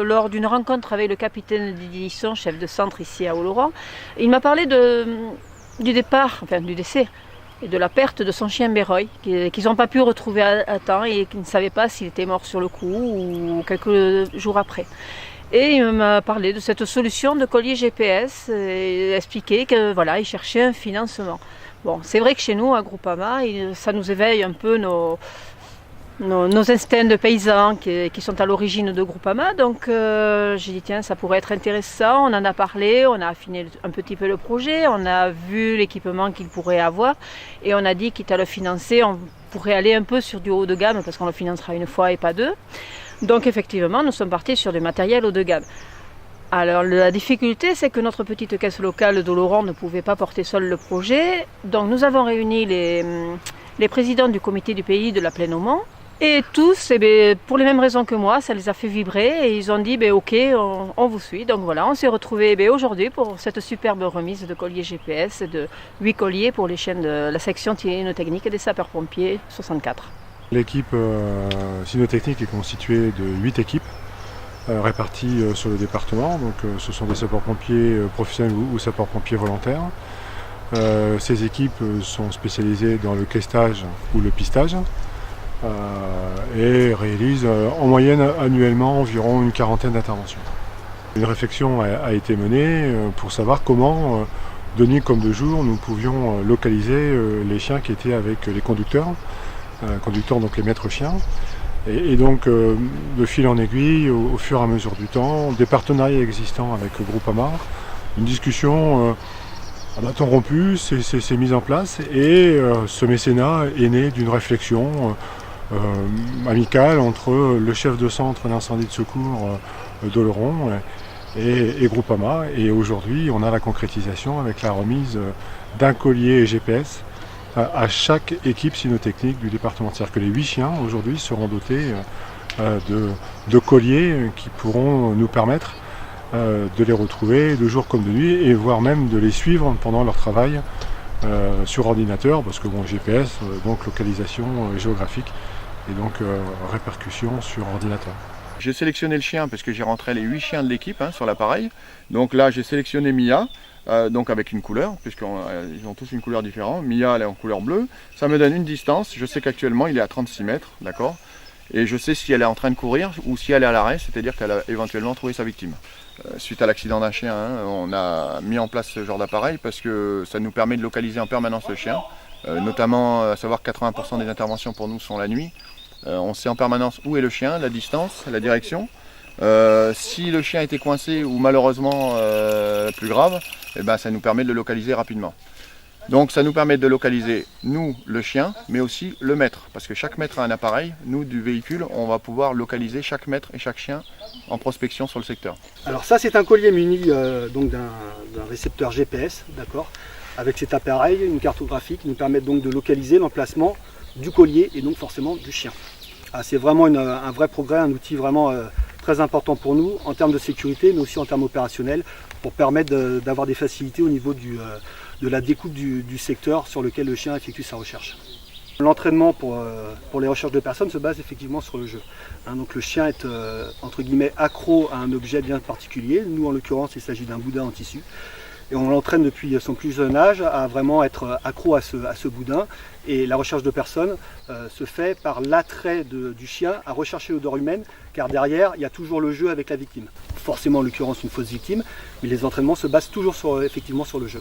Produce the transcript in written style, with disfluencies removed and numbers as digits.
lors d'une rencontre avec le capitaine Didier Lisson, chef de centre ici à Oloron. Il m'a parlé du départ, enfin du décès, et de la perte de son chien Béroy, qu'ils n'ont pas pu retrouver à temps et qu'ils ne savaient pas s'il était mort sur le coup ou quelques jours après. Et il m'a parlé de cette solution de collier GPS et expliqué que voilà, il cherchait un financement. Bon, c'est vrai que chez nous, à Groupama, ça nous éveille un peu nos instincts de paysans qui sont à l'origine de Groupama. Donc j'ai dit tiens, ça pourrait être intéressant. On en a parlé, on a affiné un petit peu le projet, on a vu l'équipement qu'il pourrait avoir et on a dit quitte à le financer, on pourrait aller un peu sur du haut de gamme parce qu'on le financera une fois et pas deux. Donc effectivement, nous sommes partis sur du matériel haut de gamme. Alors la difficulté, c'est que notre petite caisse locale d'Oloron ne pouvait pas porter seule le projet. Donc nous avons réuni les présidents du comité du pays de la Plaine au Mont. Et tous, pour les mêmes raisons que moi, ça les a fait vibrer et ils ont dit ok, on vous suit. Donc voilà, on s'est retrouvés aujourd'hui pour cette superbe remise de colliers GPS, de 8 colliers pour les chiens de la section cynotechnique des sapeurs-pompiers 64. L'équipe cynotechnique est constituée de 8 équipes réparties sur le département. Donc, ce sont des sapeurs-pompiers professionnels ou sapeurs-pompiers volontaires. Ces équipes sont spécialisées dans le questage ou le pistage et réalisent en moyenne annuellement environ une quarantaine d'interventions. Une réflexion a été menée pour savoir comment, de nuit comme de jour, nous pouvions localiser les chiens qui étaient avec les conducteurs donc les maîtres chiens. Et donc de fil en aiguille, au fur et à mesure du temps, des partenariats existants avec Groupama, une discussion à bâton rompu s'est mise en place et ce mécénat est né d'une réflexion amicale entre le chef de centre d'incendie de secours d'Oloron et Groupama. Et aujourd'hui, on a la concrétisation avec la remise d'un collier GPS à chaque équipe cynotechnique du département. C'est-à-dire que les 8 chiens aujourd'hui seront dotés de colliers qui pourront nous permettre de les retrouver de jour comme de nuit et voire même de les suivre pendant leur travail sur ordinateur parce que bon, GPS, donc localisation géographique et donc répercussion sur ordinateur. J'ai sélectionné le chien parce que j'ai rentré les 8 chiens de l'équipe sur l'appareil. Donc là j'ai sélectionné Mia, donc avec une couleur, puisqu'ils ont tous une couleur différente. Mia elle est en couleur bleue, ça me donne une distance, je sais qu'actuellement il est à 36 mètres, d'accord. Et je sais si elle est en train de courir ou si elle est à l'arrêt, c'est-à-dire qu'elle a éventuellement trouvé sa victime. Suite à l'accident d'un chien, on a mis en place ce genre d'appareil parce que ça nous permet de localiser en permanence le chien, notamment à savoir que 80% des interventions pour nous sont la nuit. On sait en permanence où est le chien, la distance, la direction. Si le chien était coincé ou malheureusement plus grave, ça nous permet de le localiser rapidement. Donc ça nous permet de localiser, nous, le chien, mais aussi le maître. Parce que chaque maître a un appareil. Nous, du véhicule, on va pouvoir localiser chaque maître et chaque chien en prospection sur le secteur. Alors ça, c'est un collier muni donc d'un récepteur GPS, d'accord, avec cet appareil, une cartographie qui nous permet donc de localiser l'emplacement du collier et donc forcément du chien. C'est vraiment un vrai progrès, un outil vraiment très important pour nous en termes de sécurité, mais aussi en termes opérationnels, pour permettre d'avoir des facilités au niveau de la découpe du secteur sur lequel le chien effectue sa recherche. L'entraînement pour les recherches de personnes se base effectivement sur le jeu. Donc le chien est entre guillemets accro à un objet bien particulier. Nous en l'occurrence il s'agit d'un boudin en tissu. Et on l'entraîne depuis son plus jeune âge à vraiment être accro à ce boudin. Et la recherche de personnes se fait par l'attrait du chien à rechercher l'odeur humaine, car derrière, il y a toujours le jeu avec la victime. Forcément, en l'occurrence, une fausse victime, mais les entraînements se basent toujours effectivement sur le jeu.